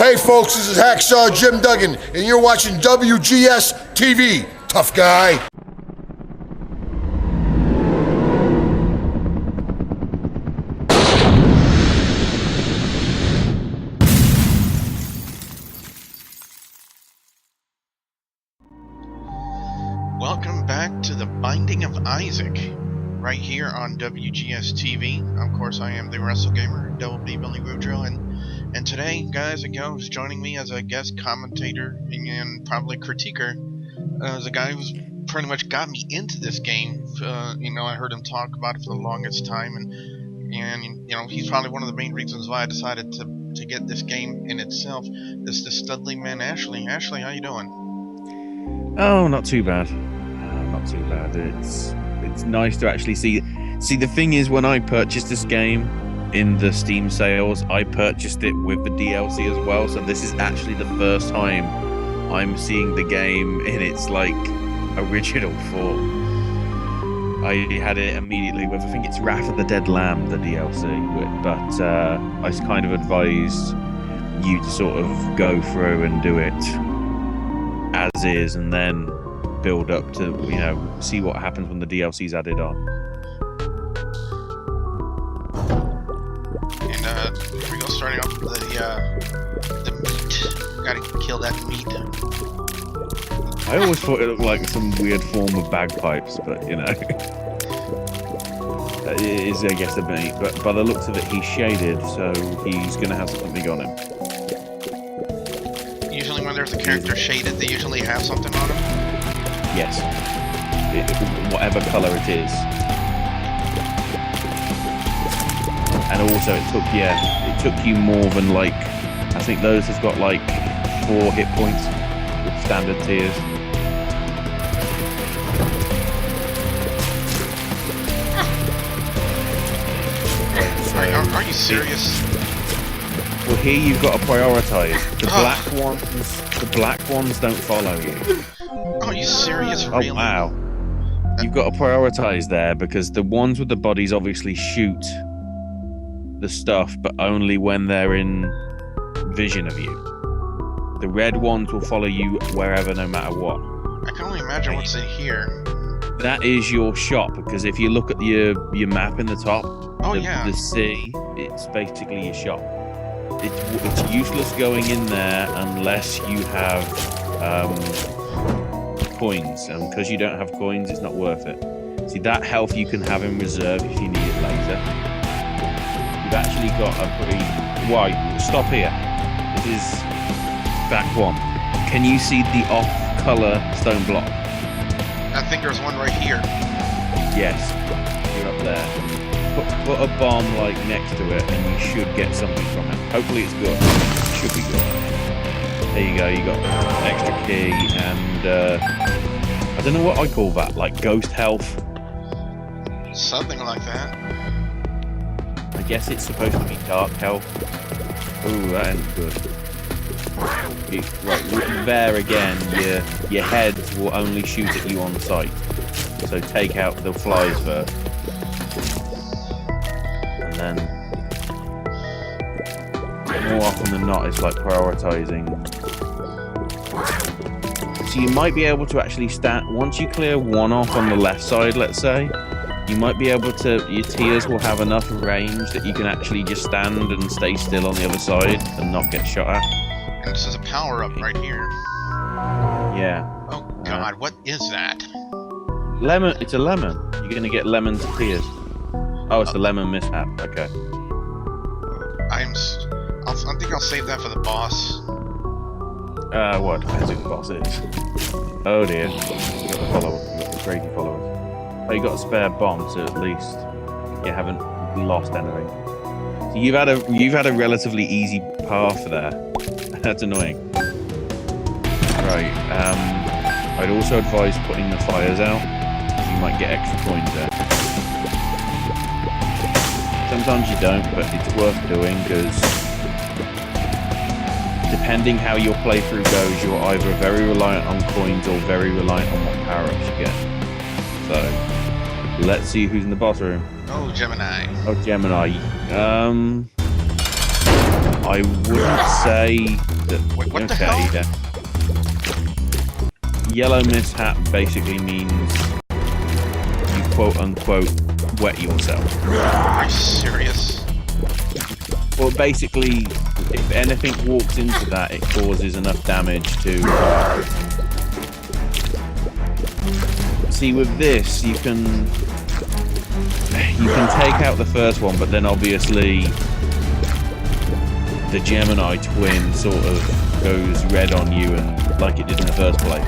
Hey folks, this is Hacksaw Jim Duggan, and you're watching WGS-TV. Tough guy. Welcome back to The Binding of Isaac, right here on WGS-TV. Of course, I am the Wrestle Gamer, Double B Billy Woodrow, and today, guys and gals, joining me as a guest commentator and probably critiquer is a guy who's pretty much got me into this game. You know, I heard him talk about it for the longest time, and you know, he's probably one of the main reasons why I decided to get this game in itself. This the Studley man, Ashley. Ashley, how you doing? Oh, not too bad. Not too bad. It's nice to actually see. The thing is, when I purchased this game in the Steam sales, I purchased it with the DLC as well. So this is actually the first time I'm seeing the game in its like original form. I had it immediately with, I think it's Wrath of the Dead Lamb, the DLC, but I kind of advised you to sort of go through and do it as is, and then build up to, you know, see what happens when the DLC's added on. And here we go, starting off with the meat. Gotta kill that meat. I always thought it looked like some weird form of bagpipes, but you know, it is, I guess, a meat. But by the looks of it, he's shaded, so he's gonna have something on him. Usually when there's a character shaded, they usually have something on him? Yes. Whatever colour it is. And also it took you more than like, I think those have got like 4 hit points with standard tiers. Are you serious? Well, here you've got to prioritise. The black ones don't follow you. Are you serious? Really? Oh wow! You've got to prioritise there, because the ones with the bodies obviously shoot the stuff, but only when they're in vision of you. The red ones will follow you wherever, no matter what. I can only imagine what's in here. That is your shop, because if you look at your map in the top, the sea, it's basically your shop. It's useless going in there unless you have coins, and because you don't have coins, it's not worth it. See, that health you can have in reserve if you need it later. You've actually got a pretty... Why? Stop here. This is back one. Can you see the off-color stone block? I think there's one right here. Yes, you're up there. Put a bomb like next to it, and you should get something from it. Hopefully it's good. It should be good. There you go. You got extra key, and I don't know what I call that. Like ghost health. Something like that. I guess it's supposed to be dark health. Ooh, that ain't good. Right there again. Your heads will only shoot at you on sight. So take out the flies first. And then more often than not, it's like prioritizing. So you might be able to actually stand, once you clear one off on the left side, let's say, you might be able to, your tiers will have enough range that you can actually just stand and stay still on the other side and not get shot at. And this is a power-up right here. Yeah. Oh god, what is that? Lemon, it's a lemon. You're gonna get lemons tiers. Oh, it's the lemon mishap. Okay. I think I'll save that for the boss. What? Depends who the boss is. Oh dear. You got the followers. You got the crazy followers. Oh, you got a spare bomb, so at least you haven't lost anything. So you've had a relatively easy path there. That's annoying. Right. I'd also advise putting the fires out, because you might get extra coins there. Sometimes you don't, but it's worth doing, because depending how your playthrough goes, you're either very reliant on coins or very reliant on what power-ups you get. So, let's see who's in the boss room. Oh, Gemini. Oh, Gemini. I wouldn't say Wait, what the Okay, hell? yeah. Yellow mishap basically means you quote unquote wet yourself. Are you serious? Well, basically, if anything walks into that, it causes enough damage to. See, with this, you can take out the first one, but then obviously the Gemini twin sort of goes red on you, and like it did in the first place.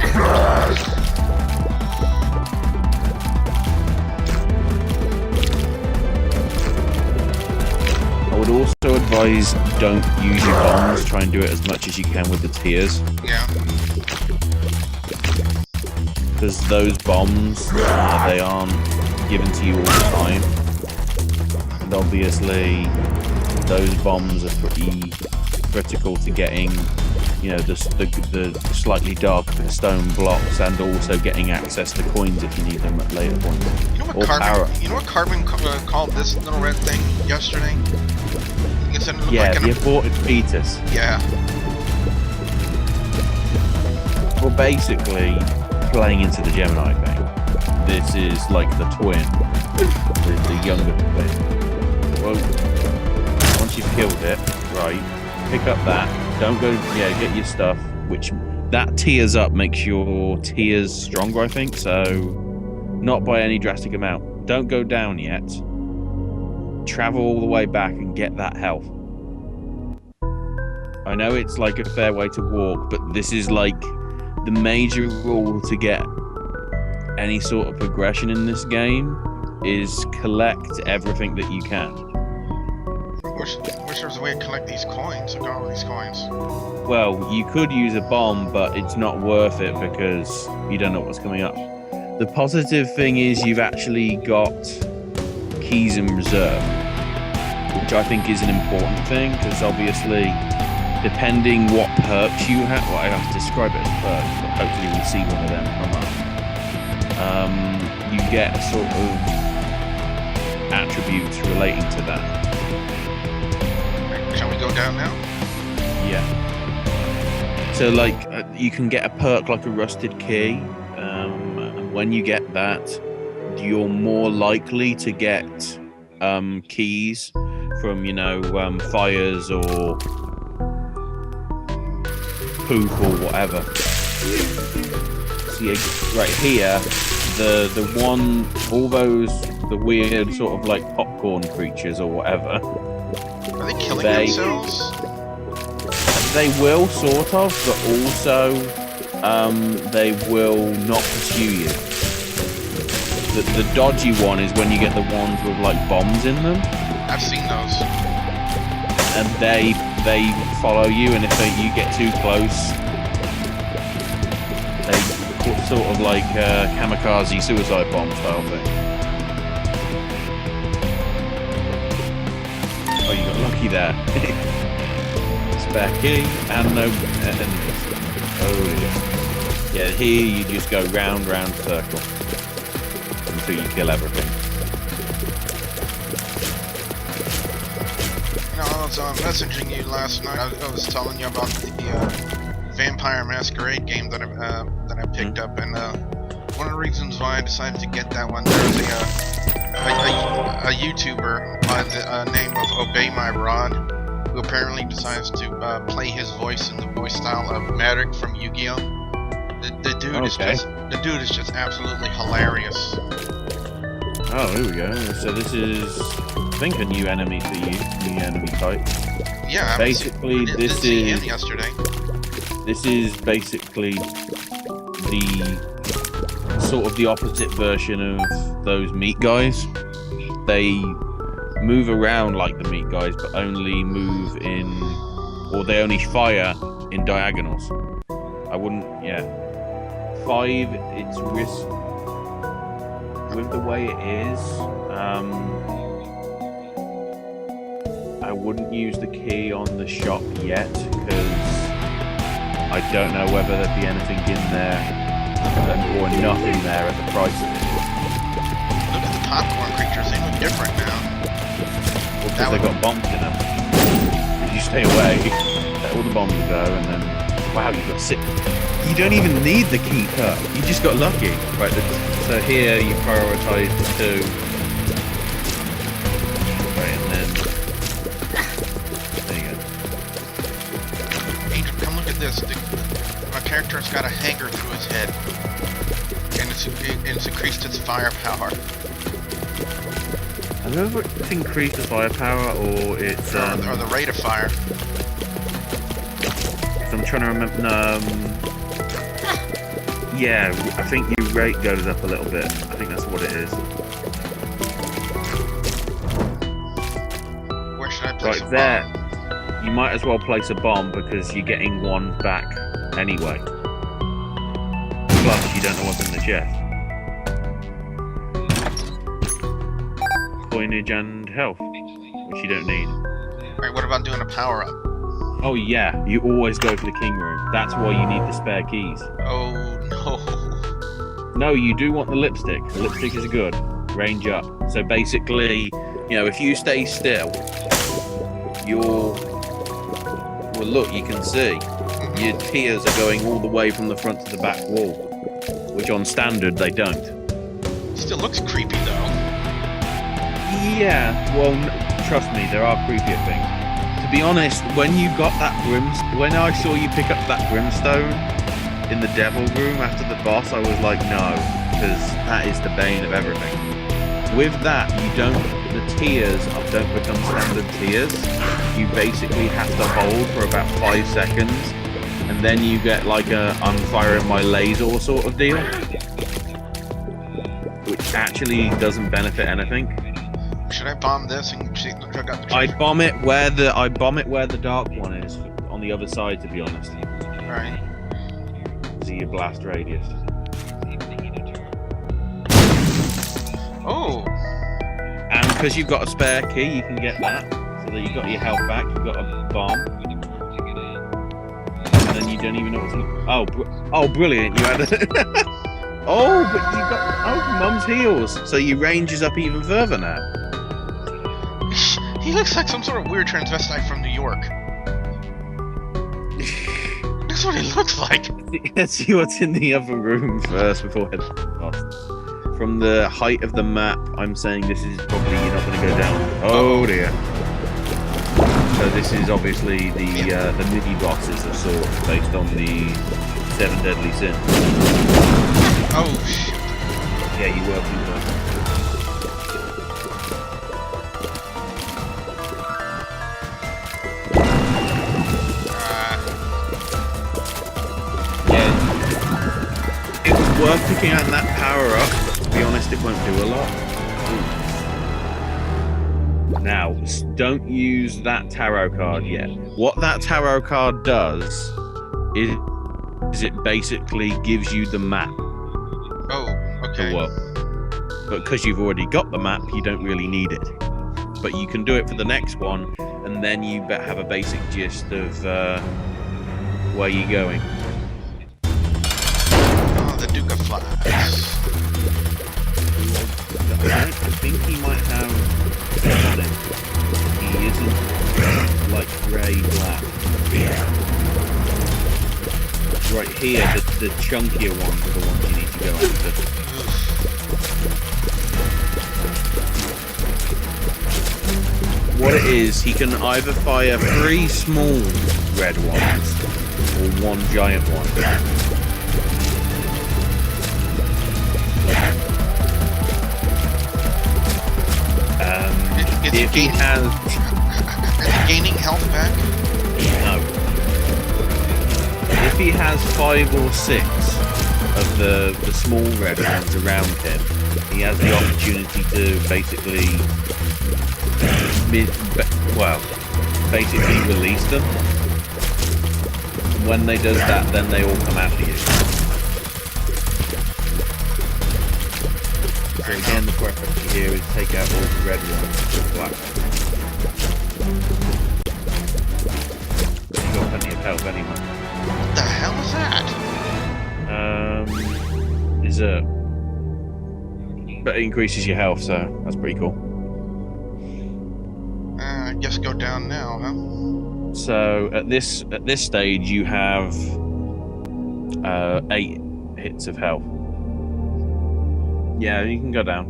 I would also advise don't use your bombs. Try and do it as much as you can with the tiers. Yeah. Because those bombs, they aren't given to you all the time. And obviously, those bombs are pretty critical to getting, you know, the slightly darker stone blocks, and also getting access to coins if you need them at later points. You know what Carbon called this little red thing yesterday? It said it looked like the aborted fetus. Yeah. Well, basically, playing into the Gemini thing, this is like the twin, the younger twin. Well, once you've killed it, right, pick up that, don't go, get your stuff, which that tiers up, makes your tiers stronger, I think, so not by any drastic amount. Don't go down yet, travel all the way back and get that health. I know it's like a fair way to walk, but this is like the major rule to get any sort of progression in this game is collect everything that you can. Wish there was a way to collect these coins. Look at all these coins. Well, you could use a bomb, but it's not worth it because you don't know what's coming up. The positive thing is you've actually got keys in reserve, which I think is an important thing, because obviously, depending what perks you have, well, I have to describe it as perks, but hopefully we'll see one of them come up. You get sort of attributes relating to that. Shall we go down now? Yeah. So, like, you can get a perk like a rusted key. And when you get that, you're more likely to get keys from, fires or poop or whatever. See, right here, the weird sort of like popcorn creatures or whatever. Are they killing themselves? They will, sort of, but also they will not pursue you. The dodgy one is when you get the ones with like bombs in them. I've seen those. And they follow you, and if you get too close, they sort of like kamikaze suicide bomb style thing. Oh, you got lucky there. Spare key and no. Oh yeah. Yeah, here you just go round circle until you kill everything. I was messaging you last night. I was telling you about the Vampire Masquerade game that I picked up, and one of the reasons why I decided to get that one, there's a YouTuber by the name of Obey My Rod, who apparently decides to play his voice in the voice style of Marik from Yu-Gi-Oh! The dude is just absolutely hilarious. Oh, here we go. So this is, I think, a new enemy for you, new enemy type. Yeah. Basically, this is yesterday. This is basically the sort of the opposite version of those meat guys. They move around like the meat guys, but only move in, or they only fire in diagonals. I wouldn't, 5, it's risk. With the way it is, I wouldn't use the key on the shop yet, because I don't know whether there'd be anything in there or enough in there at the price of it. Look at the popcorn creatures, they look different now. Well, because they've got bombs in them. If you stay away, let all the bombs go, and then wow, you got 6. You don't even need the key cut. You just got lucky. Right. So here you prioritize the 2. Right, and then there you go. Angel, come look at this. My character's got a hanger through his head, and it's increased its firepower. I don't know if it's increased the firepower or it's Or the rate of fire. I'm trying to remember. Yeah, I think your rate goes up a little bit. I think that's what it is. Where should I place Right a there. bomb? You might as well place a bomb because you're getting 1 back anyway. Plus, you don't know what's in the chest. Coinage and health, which you don't need. Alright, what about doing a power up? Oh yeah, you always go for the king room. That's why you need the spare keys. Oh no. No, you do want the lipstick. The lipstick is good. Range up. So basically, you know, if you stay still, your... Well, look, you can see. Your tiers are going all the way from the front to the back wall. Which on standard, they don't. Still looks creepy though. Yeah, well, trust me, there are creepier things. To be honest, when you got that when I saw you pick up that brimstone in the devil room after the boss, I was like, no, because that is the bane of everything. With that, the tiers don't become standard tiers. You basically have to hold for about 5 seconds, and then you get like a I'm firing my laser sort of deal, which actually doesn't benefit anything. Should I bomb this and see? Look, I got the I bomb it where the dark one is on the other side. To be honest, Alright. see your blast radius. Oh. And because you've got a spare key, you can get that, so that you got your health back. You've got a bomb, and then you don't even know what's in. Oh, brilliant! You had it. Oh, but you got mum's heals, so your range is up even further now. He looks like some sort of weird transvestite from New York. That's what he looks like. Let's see what's in the other room first before heading past. From the height of the map, I'm saying this is probably you're not going to go down. Oh dear. So this is obviously the mini bosses of sorts, based on the 7 deadly sins. Oh shit. Yeah, you were too close. It was worth picking out that power up. To be honest, it won't do a lot. Now, don't use that tarot card yet. What that tarot card does is it basically gives you the map. Oh, okay. But because you've already got the map, you don't really need it. But you can do it for the next one, and then you have a basic gist of where you're going. Oh, the Duke of Flies. I think he might have it. He isn't like grey-black. Right here, the chunkier ones are the ones you need to go after. What it is, he can either fire 3 small red ones or 1 giant one. If he has... Gaining health back? No. If he has 5 or 6 of the small red ones around him, he has the opportunity to basically release them. And when they does that, then they all come after you. So again, the preference here is take out all the red ones with black. You got plenty of health anyway. What the hell is that? Dessert. But it increases your health, so that's pretty cool. I guess go down now, huh? So at this stage, you have 8 hits of health. Yeah, you can go down.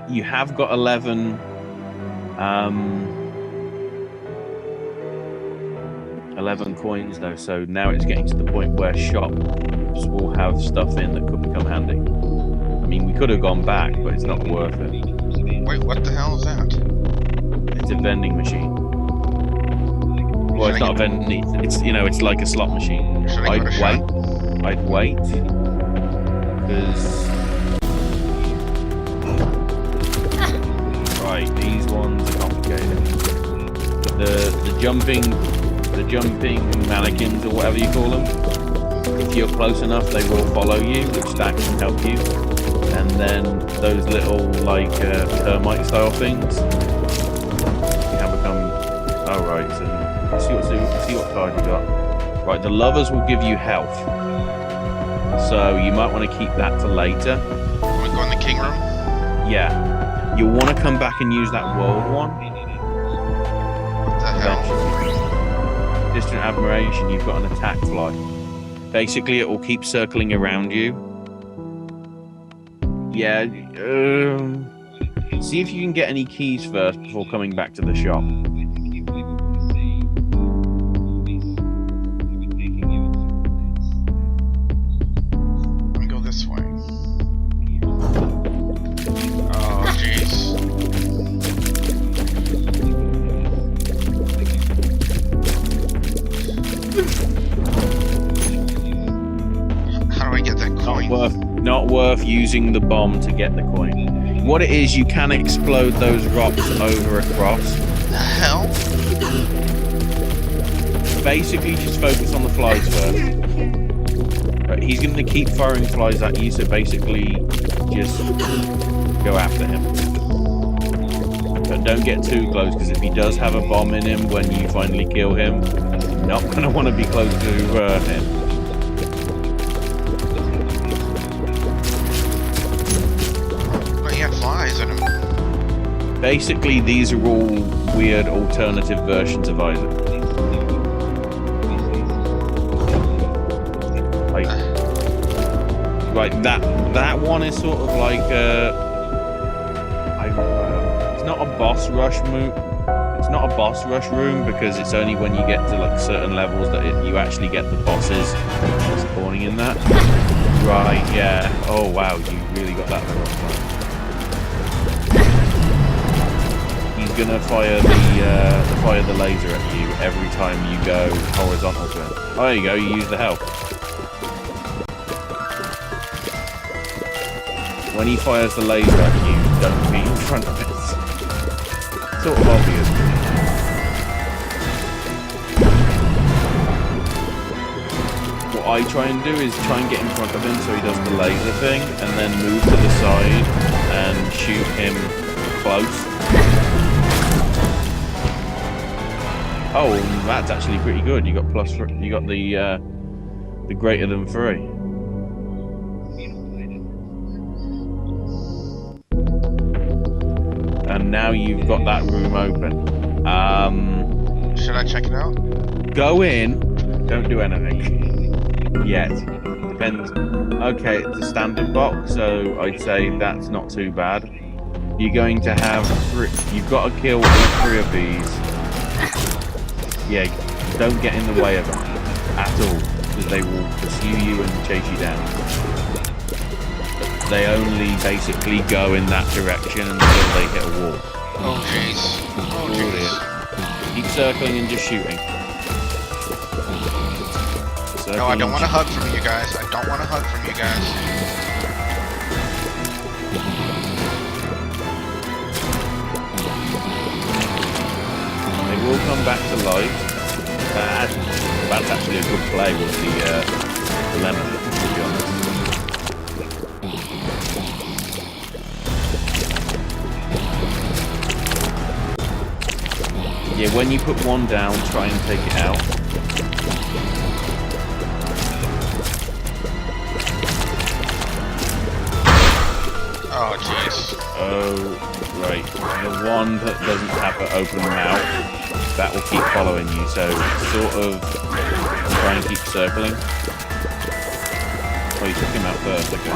You have got 11. 11 coins though, so now it's getting to the point where shops will have stuff in that could become handy. I mean, we could have gone back, but it's not worth it. Wait, what the hell is that? It's a vending machine. Well, it's not a vending. It's it's like a slot machine. Should I give it a shot? I'd wait because right, these ones are complicated. But the jumping mannequins or whatever you call them. If you're close enough, they will follow you, which that can help you. And then those little like termite style things can become. Oh right, so see what card you got. Right, the lovers will give you health, so you might want to keep that for later. Can we go in the king room? Yeah, you'll want to come back and use that world one. What the hell? Distant admiration. You've got an attack fly. Basically, it will keep circling around you. Yeah. See if you can get any keys first before coming back to the shop. Let me go this way. Oh, jeez. How do I get that coin? Not worth using the bomb to get the coin. What it is, you can explode those rocks over across. The hell? Basically, just focus on the flies first. But he's going to keep firing flies at you, so basically, just go after him. But don't get too close, because if he does have a bomb in him when you finally kill him, you're not going to want to be close to him. Flies in him. Basically, these are all weird alternative versions of Isaac. Like, right, that one is sort of like it's not a boss rush move. It's not a boss rush room because it's only when you get to like certain levels that you actually get the bosses spawning in that. Right, yeah. Oh wow, you really got that wrong. He's gonna fire the laser at you every time you go horizontal to him. Oh, there you go. You use the health. When he fires the laser at you, don't be in front of it. Sort of obvious. What I try and do is try and get in front of him so he does the laser thing, and then move to the side and shoot him close. Oh, that's actually pretty good. You got you got the greater than 3. And now you've got that room open. Should I check it out? Go in. Don't do anything yet. Depends. Okay, it's a standard box, so I'd say that's not too bad. You're going to have 3. You've got to kill all 3 of these. Yeah, don't get in the way of them at all, because they will pursue you and chase you down. They only basically go in that direction until they hit a wall. Oh jeez. Oh jeez. Keep circling and just shooting. No, I don't want a hug from you guys. I don't want a hug from you guys. They will come back to life. That's actually a good play with the lemon, to be honest. Yeah, when you put one down, try and take it out. Oh jeez. Oh, right. The one that doesn't have an open mouth that will keep following you. So sort of try and keep circling. Oh, you took him out first, okay.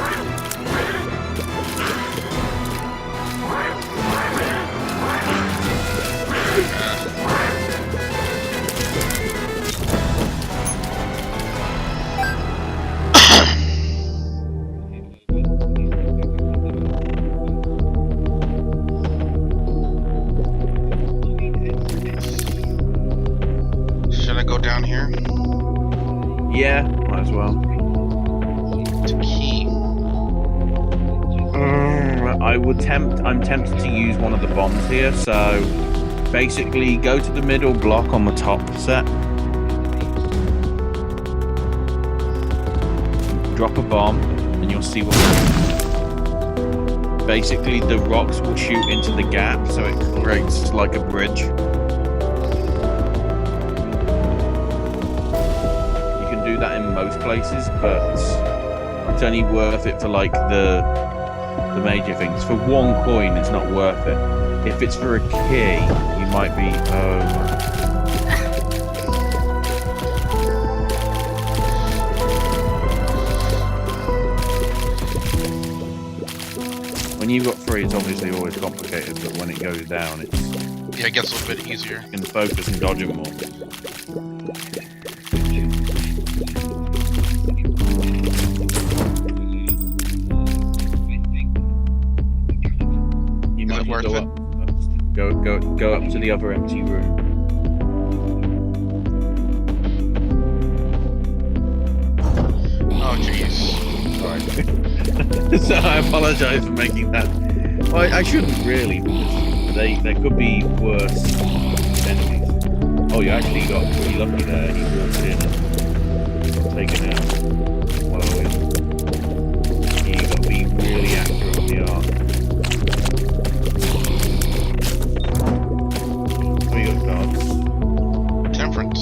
Should I go down here? Yeah, might as well. To key. I'm tempted to use one of the bombs here, so basically go to the middle block on the top set. Drop a bomb and you'll see what happens. Basically the rocks will shoot into the gap, so it creates like a bridge. You can do that in most places, but it's only worth it for like the major things. For one coin, it's not worth it. If it's for a key, you might be when you've got 3, it's obviously always complicated, but when it goes down, it gets a little bit easier. You can focus and dodge it more. You might worth go it? Go up to the other empty room. Oh jeez. Sorry. So I apologise for making that. Well, I shouldn't really, because they could be worse enemies. Oh, you actually got pretty lucky there. He walked in and taken out. Well, you got to be really accurate on the arc. What are your cards? Temperance.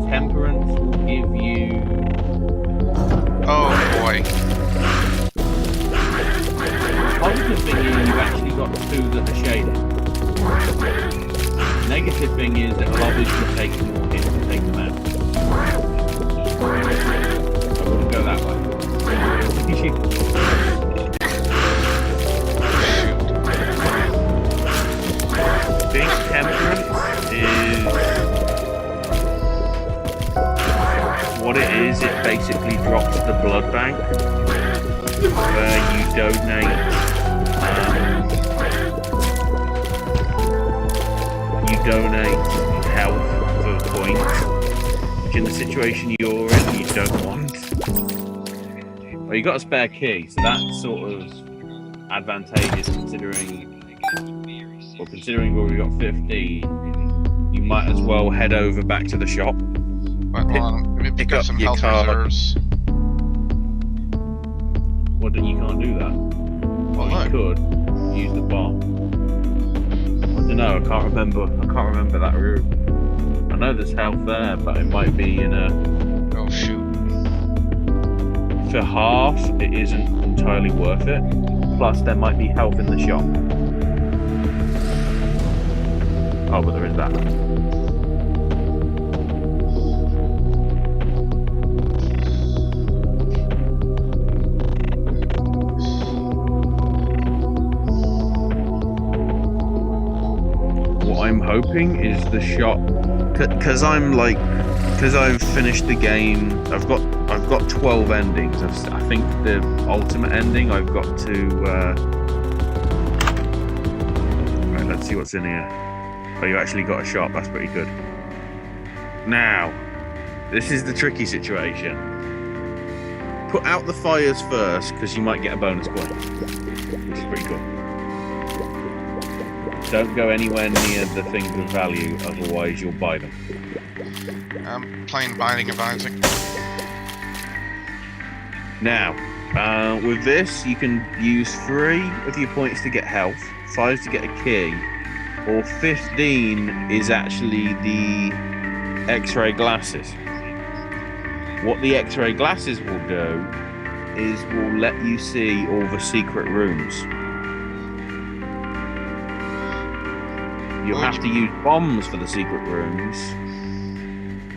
Temperance will give you. Oh boy. Positive thing is you've actually got 2 that are shaded. Negative thing is that it'll obviously take more hits to take them out. I wouldn't go that way. Big temperance is what it is. It basically drops the blood bank where you donate. You donate health for points, which in the situation you're in, you don't want. Well, you got a spare key, so that's sort of advantageous considering where we got 15. You might as well head over back to the shop. But let me pick up some your health card. reserves. Well, you can't do that. Well, You look. could use the bomb. I don't know. I can't remember that route. I know there's health there, but it might be in a. Oh shoot. For half, it isn't entirely worth it. Plus, there might be health in the shop. Oh, but there is that. What I'm hoping is the shop, because I've finished the game. I've got 12 endings. I think the ultimate ending I've got to. Right, let's see what's in here. Oh, you actually got a shop. That's pretty good. Now, this is the tricky situation. Put out the fires first, because you might get a bonus point, which is pretty cool. Don't go anywhere near the things of value, otherwise you'll buy them. I'm playing Binding of Isaac. Now, with this, you can use 3 of your points to get health, 5 to get a key, or 15 is actually the X-ray glasses. What the X-ray glasses will do is will let you see all the secret rooms. you have to use bombs for the secret rooms.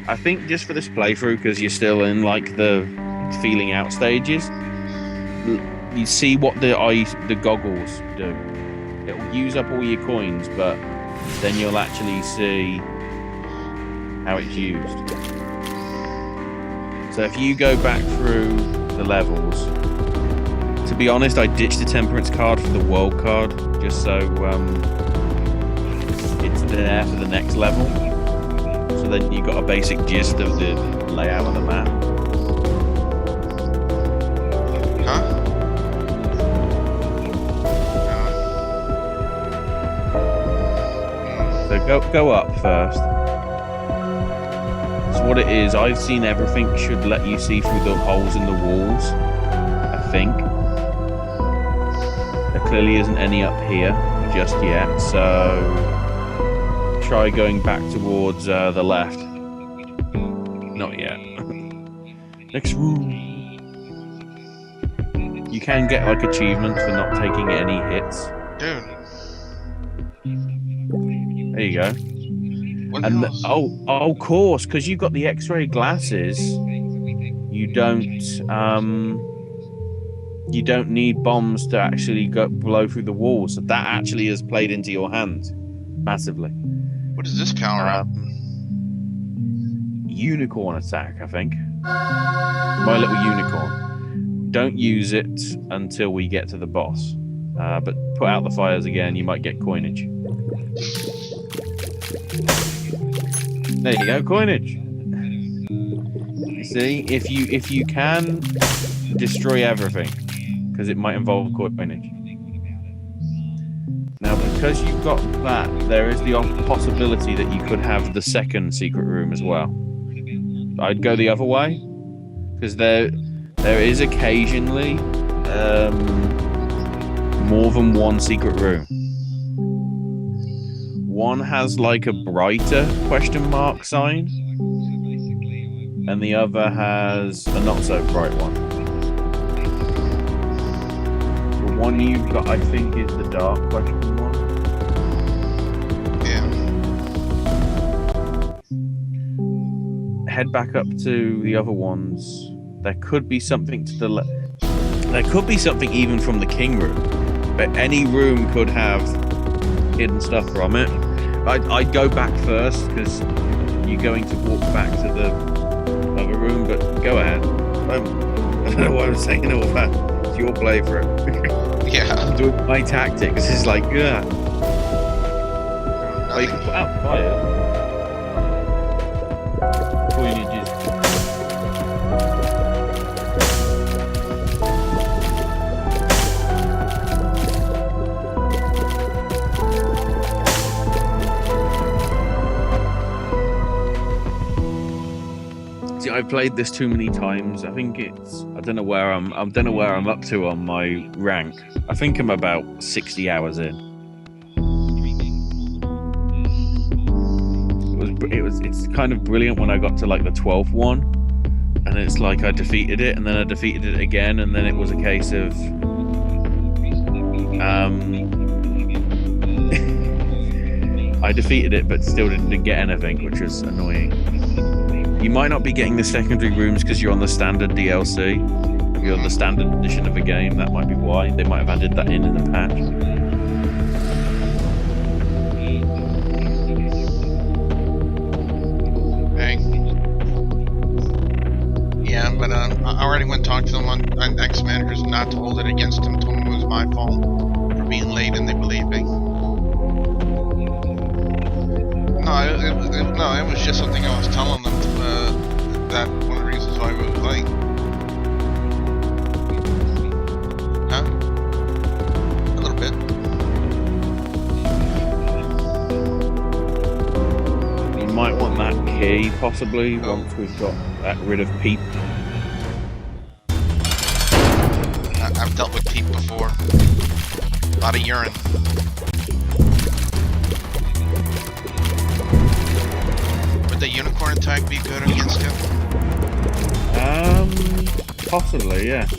I think just for this playthrough, because you're still in like the feeling out stages, you see what the goggles do. It will use up all your coins, but then you'll actually see how it's used. So if you go back through the levels, to be honest, I ditched the temperance card for the world card, just so it's there for the next level. So then you got a basic gist of the layout of the map. Huh? So go up first. So what it is, I've seen everything should let you see through the holes in the walls, I think. There clearly isn't any up here just yet, so try going back towards the left. Not yet. Next room. You can get like achievements for not taking any hits. Dude. There you go. What And else? of course, because you've got the X-ray glasses, you don't need bombs to actually blow through the walls. So that actually has played into your hand massively. What is this power up? Unicorn attack, I think. My little unicorn. Don't use it until we get to the boss. But put out the fires again, you might get coinage. There you go, coinage. See, if you can destroy everything, because it might involve coinage. Now, because you've got that, there is the possibility that you could have the second secret room as well. I'd go the other way, because there is occasionally more than one secret room. One has like a brighter question mark sign, and the other has a not so bright one. The one you've got, I think, is the dark question one. Yeah. Head back up to the other ones. There could be something to the left. There could be something even from the king room, but any room could have hidden stuff from it. I'd go back first because you're going to walk back to the other room, but go ahead. I don't know what I'm saying all that. It's your playthrough. Yeah. I'm doing my tactics. It's like, yeah. Oh, you can put out fire. All you need to do is... See, I've played this too many times. I think I don't know where I'm up to on my rank. I think I'm about 60 hours in. It's kind of brilliant when I got to like the 12th one, and it's like I defeated it, and then I defeated it again, and then it was a case of I defeated it but still didn't get anything, which was annoying. You might not be getting the secondary rooms because you're on the standard DLC. If you're on the standard edition of a game, that might be why. They might have added that in the patch. Hey. Yeah, but I already went and talked to them on ex-managers not to hold it against them. Told them it was my fault for being late, and they believed me. No, it was just something I was telling them. That one of the reasons why I was late. Huh? A little bit. You might want that key, possibly, once we've got rid of Peep. I've dealt with Pete before. A lot of urine. Would the unicorn attack be good against him? Possibly, yeah. Hey,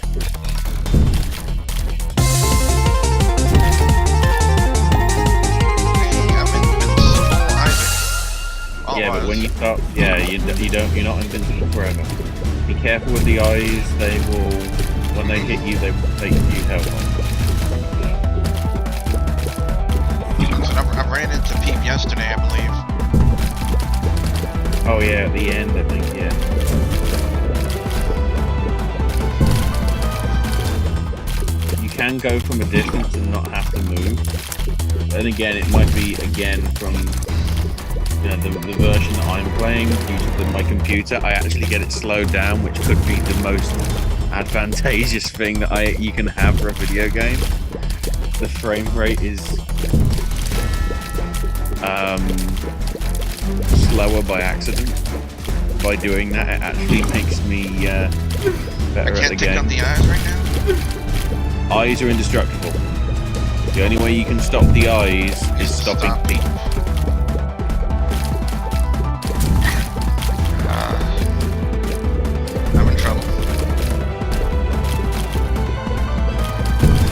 I'm in all Yeah, it was. but when you start, yeah, you're not invincible forever. Be careful with the eyes. They will, when they hit you, they will take you health off. So I ran into Peep yesterday, I believe. Oh yeah, at the end, I think, yeah. You can go from a distance and not have to move. And again, it might be from the version that I'm playing due to my computer. I actually get it slowed down, which could be the most advantageous thing that you can have for a video game. The frame rate is slower by accident. By doing that, it actually makes me better I at the can't take game. out the eyes right now. Eyes are indestructible. The only way you can stop the eyes is stopping Stop. Peep. I'm in trouble.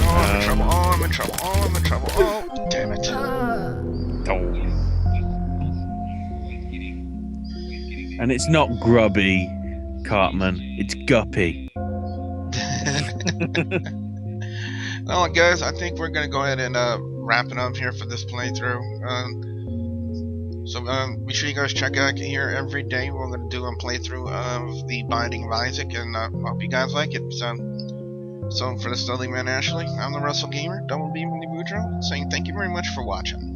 Oh, I'm in trouble. Oh, I'm in trouble. Oh, I'm in trouble. Oh, damn it. Oh. And it's not grubby, Cartman. It's guppy. Well, guys, I think we're gonna go ahead and wrap it up here for this playthrough. So be sure you guys check out here every day. We're gonna do a playthrough of the Binding of Isaac, and hope you guys like it. So for the Stealthy Man Ashley, I'm the Russell Gamer, WGS-TV, saying thank you very much for watching.